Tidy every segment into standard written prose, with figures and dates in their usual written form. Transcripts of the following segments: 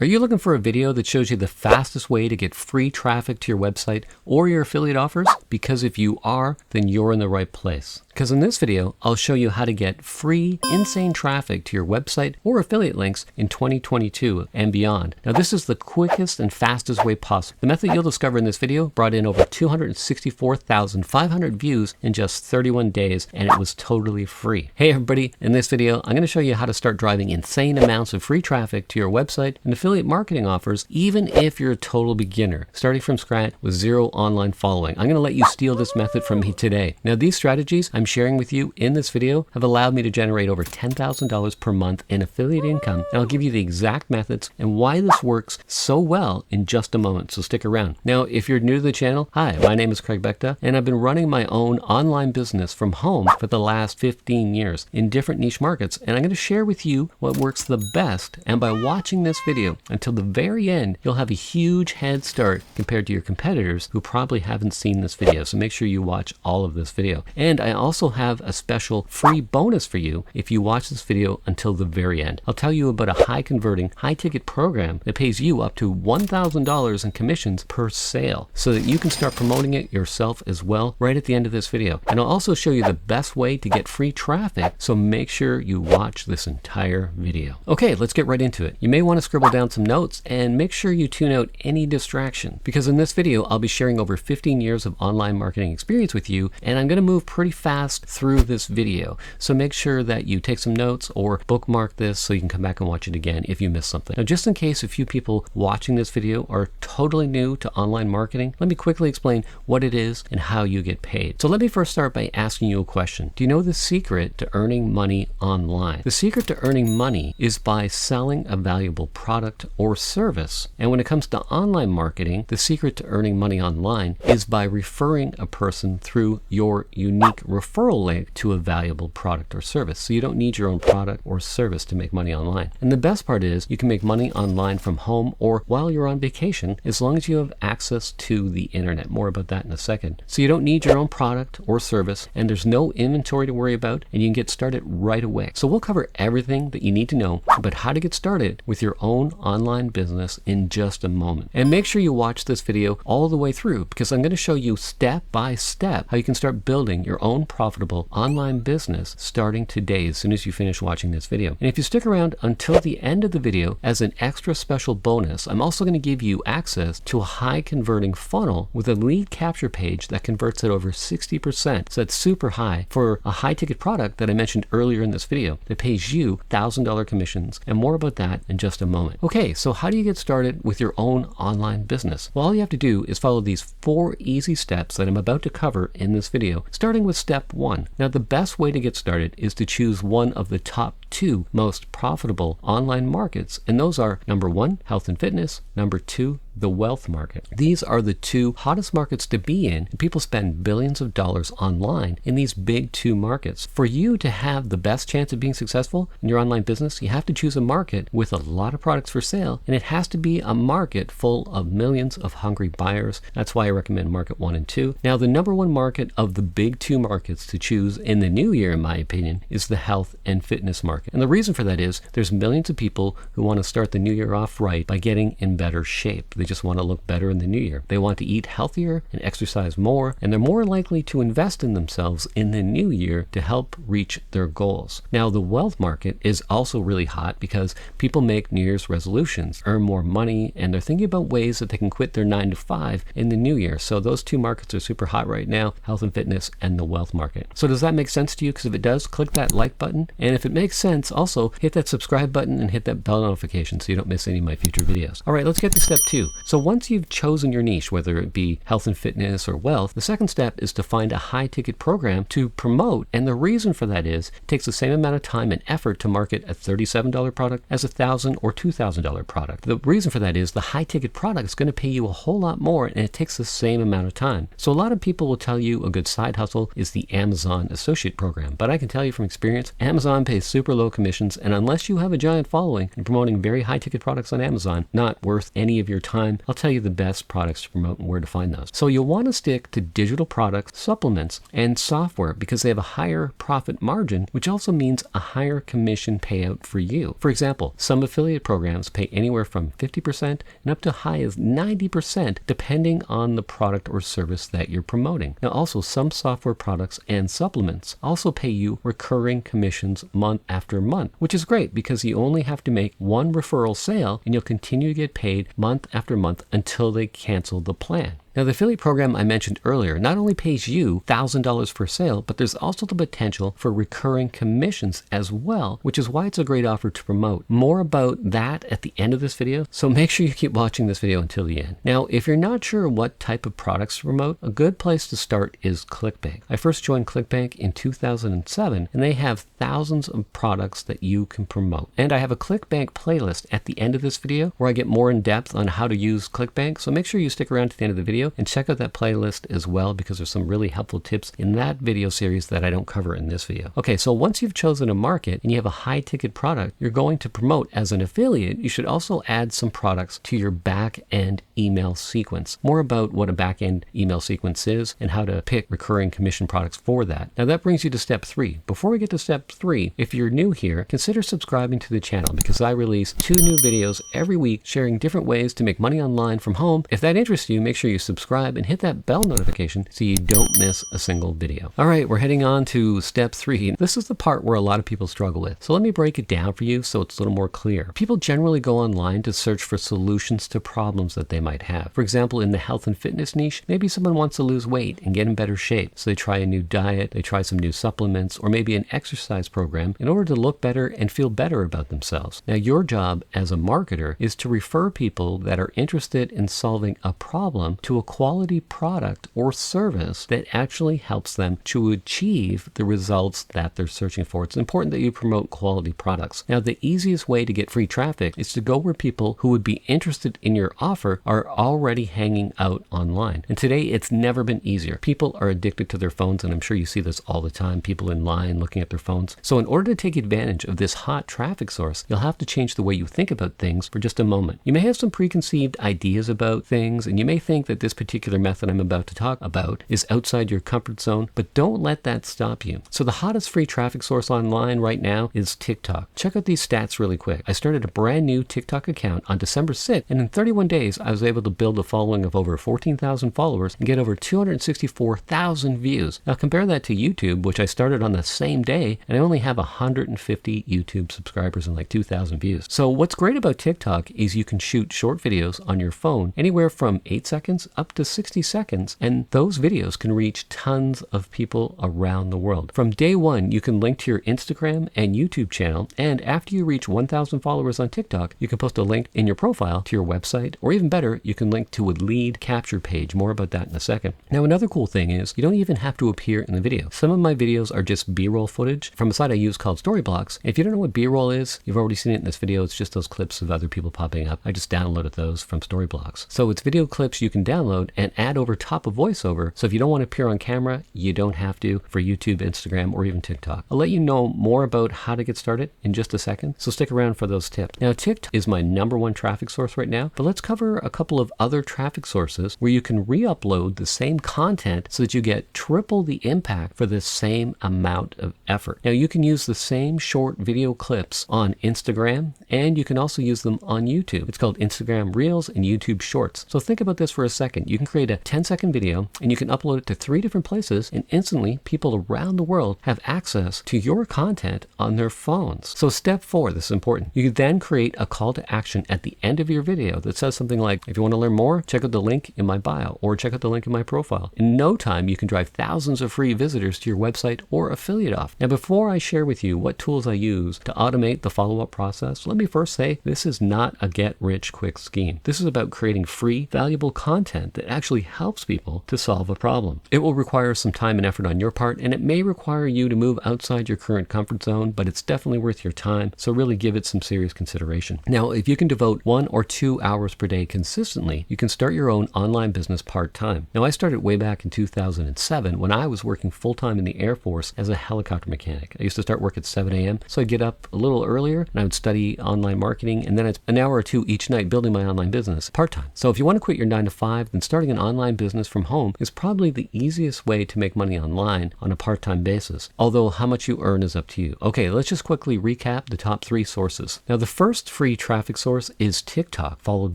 Are you looking for a video that shows you the fastest way to get free traffic to your website or your affiliate offers? Because if you are, then you're in the right place. Because in this video, I'll show you how to get free, insane traffic to your website or affiliate links in 2022 and beyond. Now, this is the quickest and fastest way possible. The method you'll discover in this video brought in over 264,500 views in just 31 days, and it was totally free. Hey everybody, in this video, I'm going to show you how to start driving insane amounts of free traffic to your website and affiliate marketing offers, even if you're a total beginner, starting from scratch with zero online following. I'm going to let you steal this method from me today. Now, these strategies I'm sharing with you in this video have allowed me to generate over $10,000 per month in affiliate income, and I'll give you the exact methods and why this works so well in just a moment, so stick around. Now, if you're new to the channel, hi, my name is Craig Becta, and I've been running my own online business from home for the last 15 years in different niche markets, and I'm going to share with you what works the best, and by watching this video until the very end, you'll have a huge head start compared to your competitors who probably haven't seen this video, so make sure you watch all of this video. And I also have a special free bonus for you if you watch this video until the very end. I'll tell you about a high converting, high ticket program that pays you up to $1,000 in commissions per sale so that you can start promoting it yourself as well right at the end of this video. And I'll also show you the best way to get free traffic, so make sure you watch this entire video. Okay, let's get right into it. You may want to scribble down some notes and make sure you tune out any distraction, because in this video I'll be sharing over 15 years of online marketing experience with you, and I'm going to move pretty fast through this video. So make sure that you take some notes or bookmark this so you can come back and watch it again if you missed something. Now, just in case a few people watching this video are totally new to online marketing, let me quickly explain what it is and how you get paid. So let me first start by asking you a question. Do you know the secret to earning money online? The secret to earning money is by selling a valuable product or service. And when it comes to online marketing, the secret to earning money online is by referring a person through your unique referral link to a valuable product or service. So you don't need your own product or service to make money online. And the best part is you can make money online from home or while you're on vacation, as long as you have access to the internet. More about that in a second. So you don't need your own product or service, and there's no inventory to worry about, and you can get started right away. So we'll cover everything that you need to know about how to get started with your own online business in just a moment. And make sure you watch this video all the way through, because I'm going to show you step by step how you can start building your own profitable online business starting today as soon as you finish watching this video. And if you stick around until the end of the video, as an extra special bonus, I'm also going to give you access to a high converting funnel with a lead capture page that converts at over 60%. So that's super high for a high ticket product that I mentioned earlier in this video that pays you $1,000 commissions, and more about that in just a moment. Okay, so how do you get started with your own online business? Well, all you have to do is follow these 4 easy steps that I'm about to cover in this video, starting with step 1. Now, the best way to get started is to choose one of the top 2 most profitable online markets, and those are number 1, health and fitness, number 2, the wealth market. These are the 2 hottest markets to be in, and people spend billions of dollars online in these big 2 markets. For you to have the best chance of being successful in your online business, you have to choose a market with a lot of products for sale, and it has to be a market full of millions of hungry buyers. That's why I recommend market 1 and 2. Now, the number 1 market of the big 2 markets to choose in the new year, in my opinion, is the health and fitness market. And the reason for that is there's millions of people who want to start the new year off right by getting in better shape. They just want to look better in the new year. They want to eat healthier and exercise more, and they're more likely to invest in themselves in the new year to help reach their goals. Now, the wealth market is also really hot because people make New Year's resolutions, earn more money, and they're thinking about ways that they can quit their 9 to 5 in the new year. So those 2 markets are super hot right now, health and fitness and the wealth market. So does that make sense to you? Because if it does, click that like button. And if it makes sense, also hit that subscribe button and hit that bell notification so you don't miss any of my future videos. All right, let's get to step 2. So once you've chosen your niche, whether it be health and fitness or wealth, the second step is to find a high ticket program to promote. And the reason for that is it takes the same amount of time and effort to market a $37 product as a $1,000 or $2,000 product. The reason for that is the high ticket product is going to pay you a whole lot more, and it takes the same amount of time. So a lot of people will tell you a good side hustle is the Amazon Associate Program, but I can tell you from experience, Amazon pays super low commissions, and unless you have a giant following and promoting very high ticket products on Amazon, not worth any of your time time, I'll tell you the best products to promote and where to find those. So you'll want to stick to digital products, supplements, and software because they have a higher profit margin, which also means a higher commission payout for you. For example, some affiliate programs pay anywhere from 50% and up to high as 90% depending on the product or service that you're promoting. Now also, some software products and supplements also pay you recurring commissions month after month, which is great because you only have to make one referral sale and you'll continue to get paid month after month until they cancel the plan. Now, the affiliate program I mentioned earlier not only pays you $1,000 per sale, but there's also the potential for recurring commissions as well, which is why it's a great offer to promote. More about that at the end of this video, so make sure you keep watching this video until the end. Now, if you're not sure what type of products to promote, a good place to start is Clickbank. I first joined Clickbank in 2007, and they have thousands of products that you can promote. And I have a Clickbank playlist at the end of this video where I get more in depth on how to use Clickbank, so make sure you stick around to the end of the video and check out that playlist as well because there's some really helpful tips in that video series that I don't cover in this video. Okay, so once you've chosen a market and you have a high ticket product you're going to promote as an affiliate, you should also add some products to your back end email sequence. More about what a back end email sequence is and how to pick recurring commission products for that. Now that brings you to step 3. Before we get to step 3, if you're new here, consider subscribing to the channel because I release 2 new videos every week sharing different ways to make money online from home. If that interests you, make sure you subscribe and hit that bell notification so you don't miss a single video. All right, we're heading on to step 3. This is the part where a lot of people struggle with. So let me break it down for you so it's a little more clear. People generally go online to search for solutions to problems that they might have. For example, in the health and fitness niche, maybe someone wants to lose weight and get in better shape. So they try a new diet, they try some new supplements, or maybe an exercise program in order to look better and feel better about themselves. Now, your job as a marketer is to refer people that are interested in solving a problem to a quality product or service that actually helps them to achieve the results that they're searching for. It's important that you promote quality products. Now, the easiest way to get free traffic is to go where people who would be interested in your offer are already hanging out online. And today, it's never been easier. People are addicted to their phones, and I'm sure you see this all the time, people in line looking at their phones. So in order to take advantage of this hot traffic source, you'll have to change the way you think about things for just a moment. You may have some preconceived ideas about things, and you may think that this particular method I'm about to talk about is outside your comfort zone, but don't let that stop you. So the hottest free traffic source online right now is TikTok. Check out these stats really quick. I started a brand new TikTok account on December 6th, and in 31 days, I was able to build a following of over 14,000 followers and get over 264,000 views. Now compare that to YouTube, which I started on the same day, and I only have 150 YouTube subscribers and like 2,000 views. So what's great about TikTok is you can shoot short videos on your phone, anywhere from 8 seconds up to 60 seconds, and those videos can reach tons of people around the world. From day one, you can link to your Instagram and YouTube channel, and after you reach 1,000 followers on TikTok, you can post a link in your profile to your website, or even better, you can link to a lead capture page. More about that in a second. Now, another cool thing is you don't even have to appear in the video. Some of my videos are just B-roll footage from a site I use called Storyblocks. If you don't know what B-roll is, you've already seen it in this video. It's just those clips of other people popping up. I just downloaded those from Storyblocks. So it's video clips you can download and add over top of voiceover. So if you don't want to appear on camera, you don't have to for YouTube, Instagram, or even TikTok. I'll let you know more about how to get started in just a second. So stick around for those tips. Now, TikTok is my #1 traffic source right now, but let's cover a couple of other traffic sources where you can re-upload the same content so that you get triple the impact for the same amount of effort. Now, you can use the same short video clips on Instagram, and you can also use them on YouTube. It's called Instagram Reels and YouTube Shorts. So think about this for a second. You can create a 10-second video and you can upload it to 3 different places, and instantly people around the world have access to your content on their phones. So step 4, this is important. You can then create a call to action at the end of your video that says something like, if you want to learn more, check out the link in my bio, or check out the link in my profile. In no time, you can drive thousands of free visitors to your website or affiliate offer. Now, before I share with you what tools I use to automate the follow-up process, let me first say this is not a get-rich-quick scheme. This is about creating free, valuable content content that actually helps people to solve a problem. It will require some time and effort on your part, and it may require you to move outside your current comfort zone, but it's definitely worth your time, so really give it some serious consideration. Now, if you can devote 1 or 2 hours per day consistently, you can start your own online business part-time. Now, I started way back in 2007 when I was working full-time in the Air Force as a helicopter mechanic. I used to start work at 7 a.m., so I'd get up a little earlier, and I would study online marketing, and then I'd an hour or 2 each night building my online business part-time. So if you want to quit your 9 to 5, then starting an online business from home is probably the easiest way to make money online on a part-time basis. Although how much you earn is up to you. Okay, let's just quickly recap the top 3 sources. Now, the first free traffic source is TikTok, followed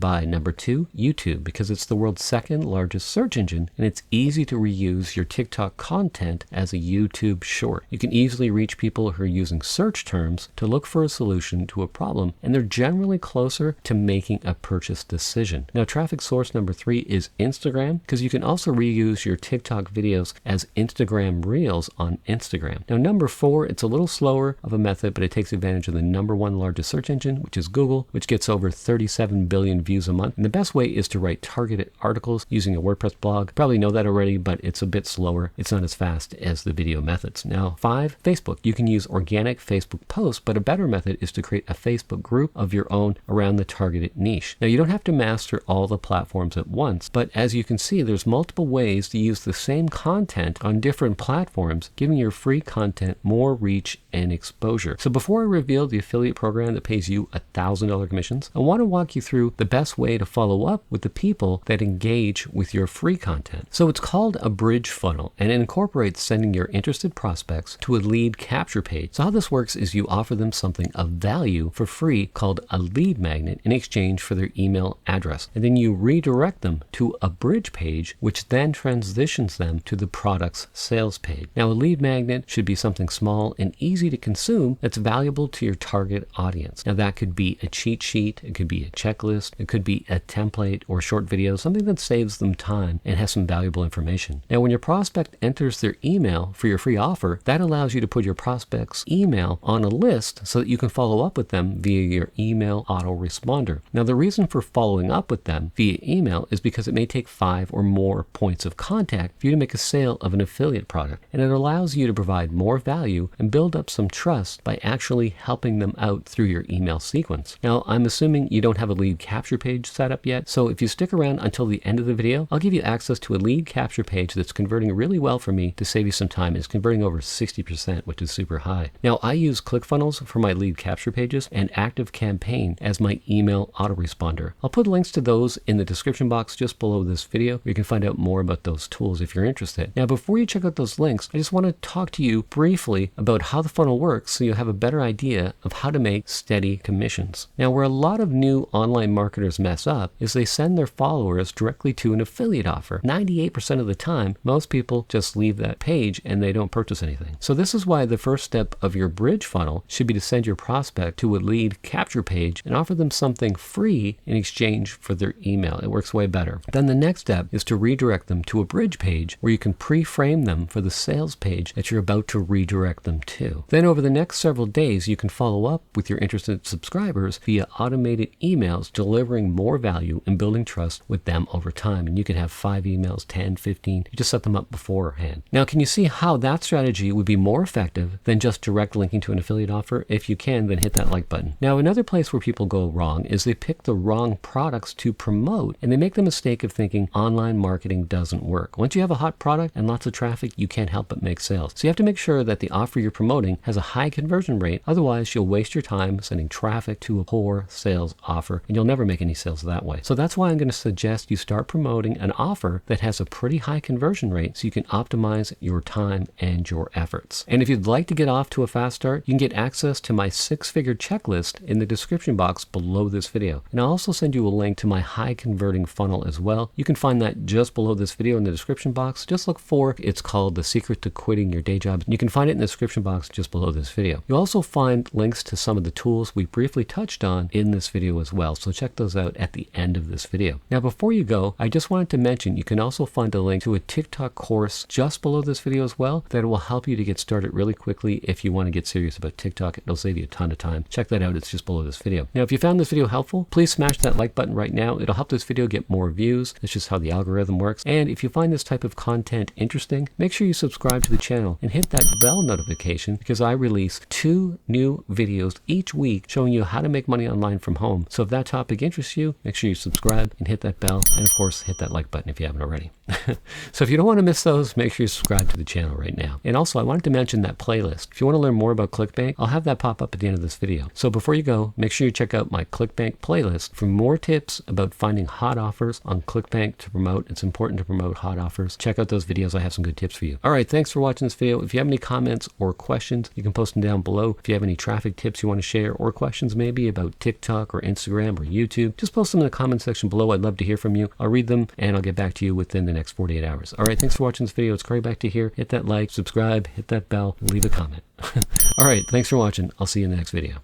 by number 2, YouTube, because it's the world's second largest search engine, and it's easy to reuse your TikTok content as a YouTube short. You can easily reach people who are using search terms to look for a solution to a problem, and they're generally closer to making a purchase decision. Now, traffic source number 3 is Instagram, because you can also reuse your TikTok videos as Instagram Reels on Instagram. Now, number 4, it's a little slower of a method, but it takes advantage of the number 1 largest search engine, which is Google, which gets over 37 billion views a month. And the best way is to write targeted articles using a WordPress blog. Probably know that already, but it's a bit slower. It's not as fast as the video methods. Now, 5, Facebook. You can use organic Facebook posts, but a better method is to create a Facebook group of your own around the targeted niche. Now, you don't have to master all the platforms at once, but as you can see, there's multiple ways to use the same content on different platforms, giving your free content more reach and exposure. So before I reveal the affiliate program that pays you $1,000 commissions, I want to walk you through the best way to follow up with the people that engage with your free content. So it's called a bridge funnel, and it incorporates sending your interested prospects to a lead capture page. So how this works is you offer them something of value for free called a lead magnet in exchange for their email address. And then you redirect them to a bridge page, which then transitions them to the product's sales page. Now, a lead magnet should be something small and easy to consume that's valuable to your target audience. Now, that could be a cheat sheet, it could be a checklist, it could be a template or short video, something that saves them time and has some valuable information. Now, when your prospect enters their email for your free offer, that allows you to put your prospect's email on a list so that you can follow up with them via your email autoresponder. Now, the reason for following up with them via email is because it may take 5 or more points of contact for you to make a sale of an affiliate product, and it allows you to provide more value and build up some trust by actually helping them out through your email sequence. Now, I'm assuming you don't have a lead capture page set up yet, so if you stick around until the end of the video, I'll give you access to a lead capture page that's converting really well for me to save you some time. It's converting over 60%, which is super high. Now, I use ClickFunnels for my lead capture pages and ActiveCampaign as my email autoresponder. I'll put links to those in the description box just below this video, where you can find out more about those tools if you're interested. Now, before you check out those links, I just want to talk to you briefly about how the funnel works so you have a better idea of how to make steady commissions. Now, where a lot of new online marketers mess up is they send their followers directly to an affiliate offer. 98% of the time, most people just leave that page and they don't purchase anything. So this is why the first step of your bridge funnel should be to send your prospect to a lead capture page and offer them something free in exchange for their email. It works way better. Then the next step is to redirect them to a bridge page where you can pre-frame them for the sales page that you're about to redirect them to. Then over the next several days, you can follow up with your interested subscribers via automated emails, delivering more value and building trust with them over time. And you can have 5 emails, 10, 15. You just set them up beforehand. Now, can you see how that strategy would be more effective than just direct linking to an affiliate offer? If you can, then hit that like button. Now, another place where people go wrong is they pick the wrong products to promote, and they make the mistake of thinking online marketing doesn't work. Once you have a hot product and lots of traffic, you can't help but make sales. So you have to make sure that the offer you're promoting has a high conversion rate. Otherwise, you'll waste your time sending traffic to a poor sales offer, and you'll never make any sales that way. So that's why I'm going to suggest you start promoting an offer that has a pretty high conversion rate so you can optimize your time and your efforts. And if you'd like to get off to a fast start, you can get access to my 6-figure checklist in the description box below this video. And I'll also send you a link to my high converting funnel as well. You can find that just below this video in the description box. Just look for it's called The Secret to Quitting Your Day Job. You can find it in the description box just below this video. You'll also find links to some of the tools we briefly touched on in this video as well. So check those out at the end of this video. Now, before you go, I just wanted to mention you can also find a link to a TikTok course just below this video as well that will help you to get started really quickly if you want to get serious about TikTok. It'll save you a ton of time. Check that out. It's just below this video. Now, if you found this video helpful, please smash that like button right now. It'll help this video get more views. reviews. That's just how the algorithm works. And if you find this type of content interesting, make sure you subscribe to the channel and hit that bell notification, because I release 2 new videos each week showing you how to make money online from home. So if that topic interests you, make sure you subscribe and hit that bell, and of course hit that like button if you haven't already. So if you don't want to miss those, make sure you subscribe to the channel right now. And also, I wanted to mention that playlist. If you want to learn more about Clickbank, I'll have that pop up at the end of this video. So before you go, make sure you check out my Clickbank playlist for more tips about finding hot offers on Clickbank to promote. It's important to promote hot offers. Check out those videos. I have some good tips for you. All right, thanks for watching this video. If you have any comments or questions, you can post them down below. If you have any traffic tips you want to share, or questions maybe about TikTok or Instagram or YouTube, just post them in the comment section below. I'd love to hear from you. I'll read them and I'll get back to you within the next 48 hours. All right, thanks for watching this video. It's Corey back to here. Hit that like, subscribe, hit that bell, leave a comment. All right, thanks for watching. I'll see you in the next video.